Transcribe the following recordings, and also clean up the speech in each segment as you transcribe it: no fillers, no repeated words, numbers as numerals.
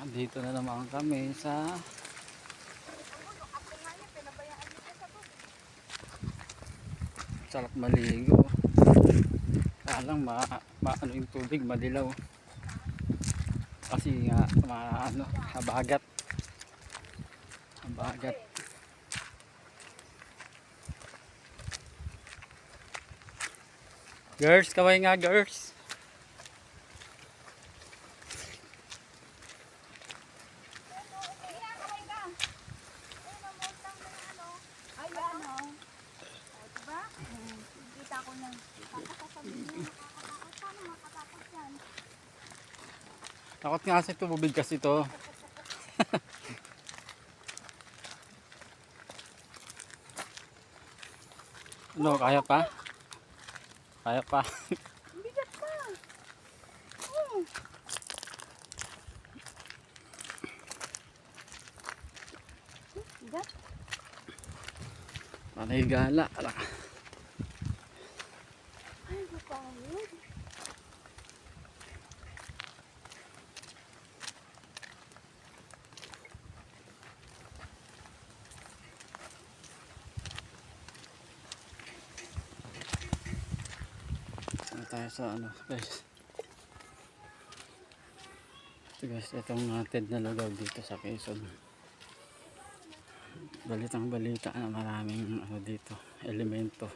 Dito na naman kami sa sarap maligo. Kalang ano yung tubig, madilaw. Kasi nga ano, habagat. Habagat. Girls, kaway nga girls. Takot nga kasi tubig kasi to. Ano, kaya pa? Kaya pa. Bigat pa. Bigat. Panay gala. Ay, mapangod. Tayo sa ano guys. Ito guys, itong nated na lugar dito sa Quezon. Balitang balita na maraming ano dito, elemento.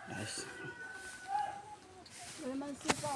Guys. Wala man sipa.